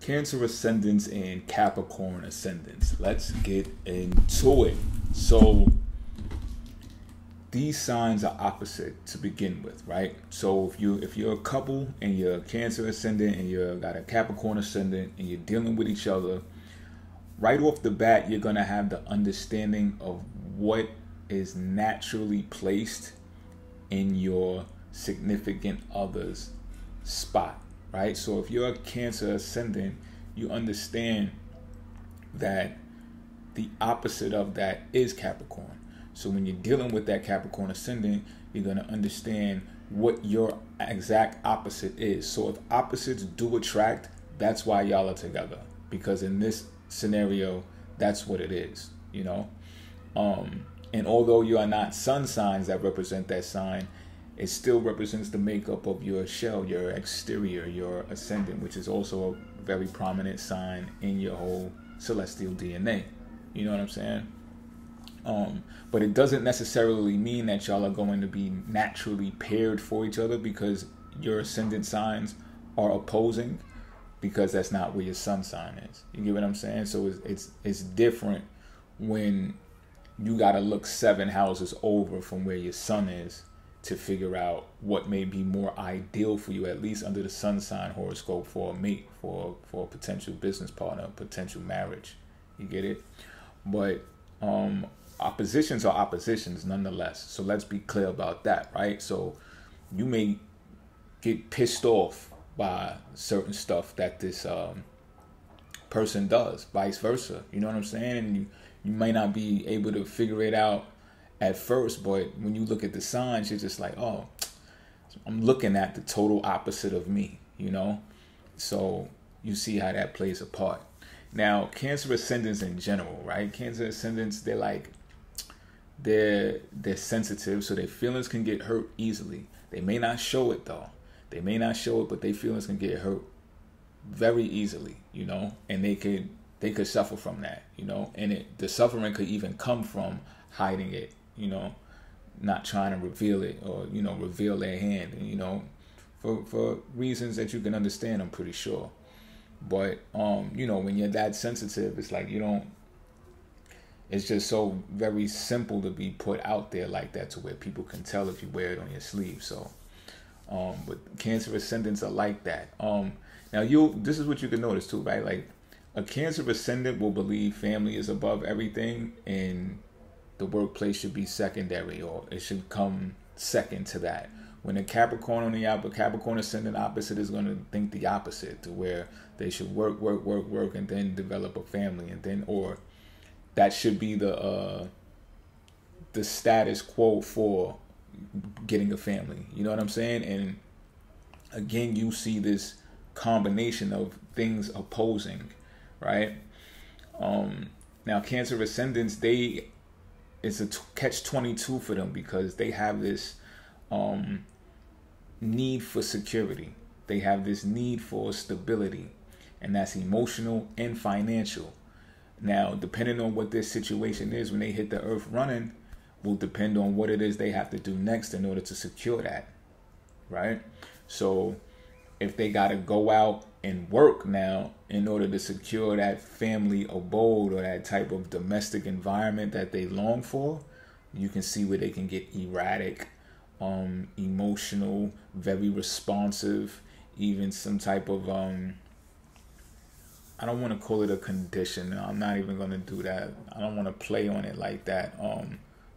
Cancer ascendants and Capricorn ascendants. Let's get into it. So these signs are opposite to begin with, right? So if you're a couple and you're a Cancer ascendant and you got a Capricorn ascendant and you're dealing with each other, right off the bat, you're gonna have the understanding of what is naturally placed in your significant other's spot, right? So if you're a Cancer ascendant, you understand that the opposite of that is Capricorn. So when you're dealing with that Capricorn ascendant, you're going to understand what your exact opposite is. So if opposites do attract, that's why y'all are together. Because in this scenario, that's what it is, you know? And although you are not sun signs that represent that sign, it still represents the makeup of your shell, your exterior, your ascendant, which is also a very prominent sign in your whole celestial DNA. You know what I'm saying? But it doesn't necessarily mean that y'all are going to be naturally paired for each other because your ascendant signs are opposing, because that's not where your sun sign is. You get what I'm saying? So it's different when you got to look 7 houses over from where your sun is to figure out what may be more ideal for you, at least under the sun sign horoscope, for a mate, for a potential business partner, potential marriage. You get it? But oppositions are oppositions nonetheless. So let's be clear about that, right? So you may get pissed off by certain stuff that this person does, vice versa. You know what I'm saying? And you might not be able to figure it out at first, but when you look at the signs, you're just like, oh, I'm looking at the total opposite of me, you know? So you see how that plays a part. Now, Cancer ascendants in general, right? Cancer ascendants, they're sensitive, so their feelings can get hurt easily. They may not show it though. They may not show it, but their feelings can get hurt very easily, you know? And they could suffer from that, you know? And the suffering could even come from hiding it, you know, not trying to reveal it, or, you know, reveal their hand, you know, for reasons that you can understand, I'm pretty sure. But, you know, when you're that sensitive, it's like it's just so very simple to be put out there like that to where people can tell if you wear it on your sleeve. So, but Cancer ascendants are like that. Now this is what you can notice too, right? Like a Cancer ascendant will believe family is above everything and the workplace should be secondary, or it should come second to that. When a Capricorn on the Capricorn ascendant opposite is going to think the opposite, to where they should work, and then develop a family, and then, or that should be the status quo for getting a family. You know what I'm saying? And again, you see this combination of things opposing, right? Now Cancer ascendants, it's a catch-22 for them, because they have this need for security. They have this need for stability, and that's emotional and financial. Now, depending on what their situation is when they hit the earth running, will depend on what it is they have to do next in order to secure that, right? So if they got to go out and work now in order to secure that family abode or that type of domestic environment that they long for, you can see where they can get erratic, emotional, very responsive, even some type of, I don't want to call it a condition. I'm not even going to do that. I don't want to play on it like that.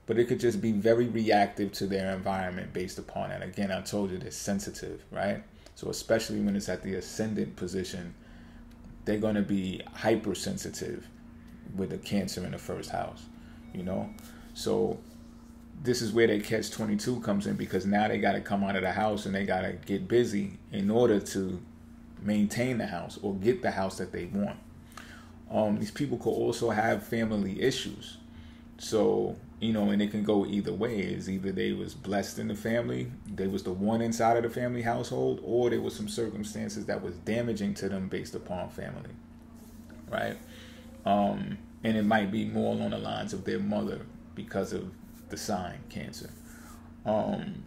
But it could just be very reactive to their environment based upon it. Again, I told you they're sensitive, right? So especially when it's at the ascendant position, they're going to be hypersensitive with the Cancer in the first house, you know? So this is where their catch-22 comes in, because now they got to come out of the house and they got to get busy in order to maintain the house or get the house that they want. These people could also have family issues. So, you know, and it can go either way. It's either they was blessed in the family, they was the one inside of the family household, or there was some circumstances that was damaging to them based upon family, right? And it might be more along the lines of their mother because of the sign Cancer.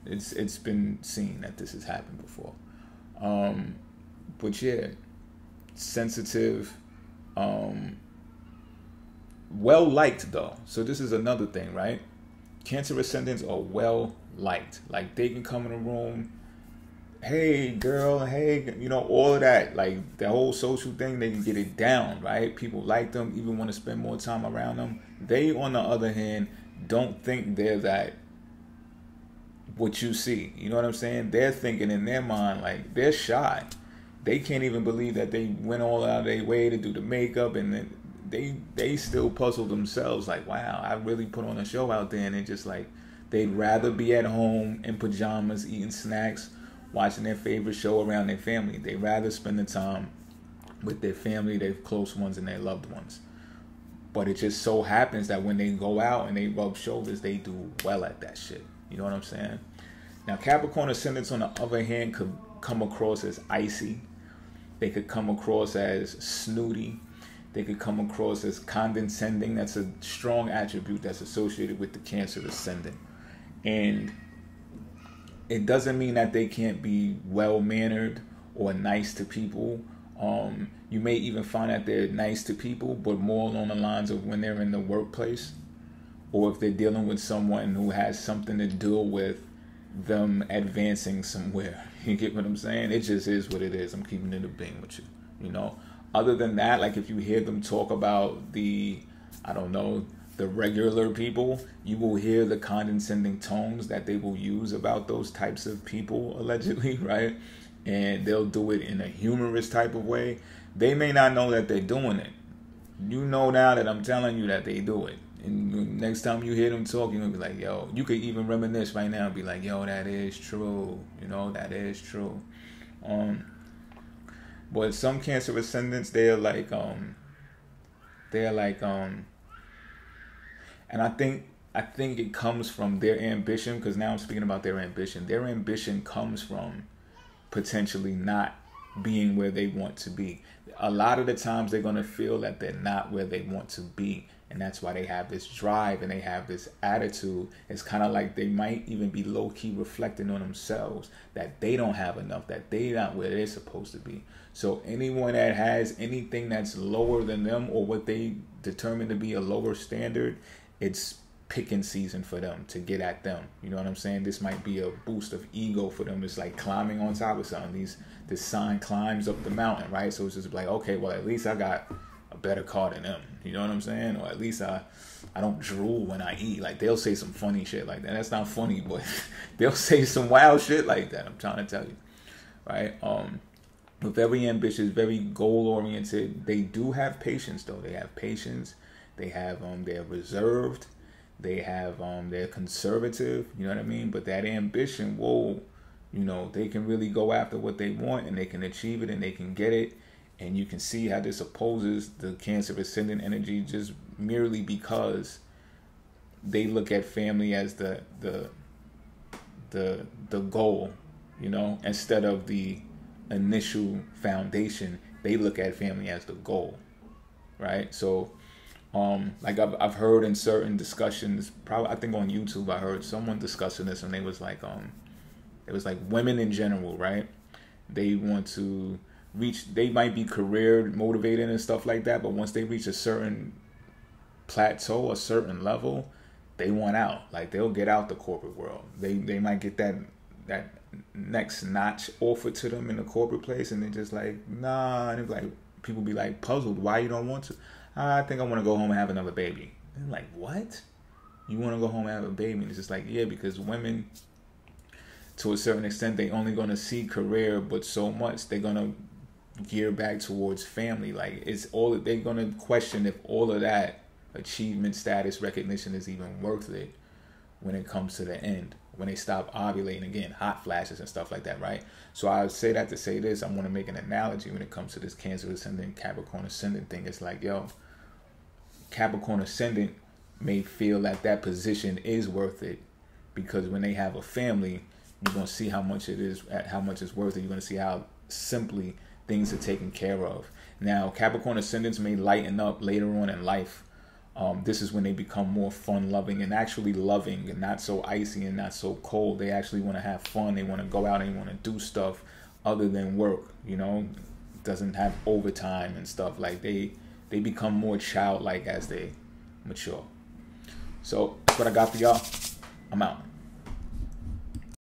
It's been seen that this has happened before. But yeah, sensitive, well liked though. So this is another thing, right? Cancer ascendants are well liked. Like they can come in a room, hey girl, hey, you know, all of that, like the whole social thing, they can get it down, right? People like them, even want to spend more time around them. They, on the other hand, don't think they're that what you see. You know what I'm saying? They're thinking in their mind, like, they're shy. They can't even believe that they went all out of their way to do the makeup, and then they still puzzle themselves, like, wow, I really put on a show out there. And it's just like, they'd rather be at home in pajamas, eating snacks, watching their favorite show around their family. They'd rather spend the time with their family, their close ones, and their loved ones. But it just so happens that when they go out and they rub shoulders, they do well at that shit. You know what I'm saying? Now, Capricorn ascendants, on the other hand, could come across as icy. They could come across as snooty. They could come across as condescending. That's a strong attribute that's associated with the Cancer ascendant. And it doesn't mean that they can't be well-mannered or nice to people. You may even find that they're nice to people, but more along the lines of when they're in the workplace, or if they're dealing with someone who has something to do with them advancing somewhere. You get what I'm saying? It just is what it is. I'm keeping it a being with you, you know? Other than that, like if you hear them talk about the regular people, you will hear the condescending tones that they will use about those types of people, allegedly, right? And they'll do it in a humorous type of way. They may not know that they're doing it. You know now that I'm telling you that they do it. And next time you hear them talk, you're going to be like, yo, you could even reminisce right now and be like, yo, that is true. You know, that is true. But some Cancer ascendants, they're like, and I think it comes from their ambition, because now I'm speaking about their ambition. Their ambition comes from potentially not being where they want to be. A lot of the times they're going to feel that they're not where they want to be. And that's why they have this drive and they have this attitude. It's kind of like they might even be low-key reflecting on themselves that they don't have enough, that they're not where they're supposed to be. So anyone that has anything that's lower than them, or what they determine to be a lower standard, it's picking season for them to get at them. You know what I'm saying? This might be a boost of ego for them. It's like climbing on top of something. This sign climbs up the mountain, right? So it's just like, okay, well, at least I got a better car than them. You know what I'm saying? Or at least I don't drool when I eat. Like, they'll say some funny shit like that. That's not funny, but they'll say some wild shit like that. I'm trying to tell you, right? But very ambitious, very goal-oriented. They do have patience, though. They have patience. They have, they're reserved. They have, they're conservative. You know what I mean? But that ambition, whoa, you know, they can really go after what they want, and they can achieve it, and they can get it. And you can see how this opposes the Cancer ascendant energy, just merely because they look at family as the goal, you know, instead of the initial foundation. They look at family as the goal, right? So, like I've heard in certain discussions, probably I think on YouTube, I heard someone discussing this, and it was like women in general, right? They want to reach, they might be career motivated and stuff like that, but once they reach a certain plateau, a certain level, they want out. Like, they'll get out the corporate world. They might get that next notch offered to them in the corporate place, and they're just like, nah. And like, people be like puzzled, why you don't want to? I think I want to go home and have another baby. And I'm like, what? You want to go home and have a baby? And it's just like, yeah, because women, to a certain extent, they only going to see career, but so much they're going to gear back towards family. Like, it's all that they're going to question if all of that achievement, status, recognition is even worth it when it comes to the end, when they stop ovulating again, hot flashes and stuff like that, right? So I say that to say this. I want to make an analogy when it comes to this Cancer ascendant, Capricorn ascendant thing. It's like, yo, Capricorn ascendant may feel that position is worth it, because when they have a family, you're going to see how much it is, how much it's worth it. You're going to see how simply things are taken care of. Now, Capricorn ascendants may lighten up later on in life. This is when they become more fun-loving and actually loving, and not so icy and not so cold. They actually want to have fun. They want to go out and want to do stuff other than work, you know, doesn't have overtime and stuff. Like they become more childlike as they mature. So that's what I got for y'all. I'm out.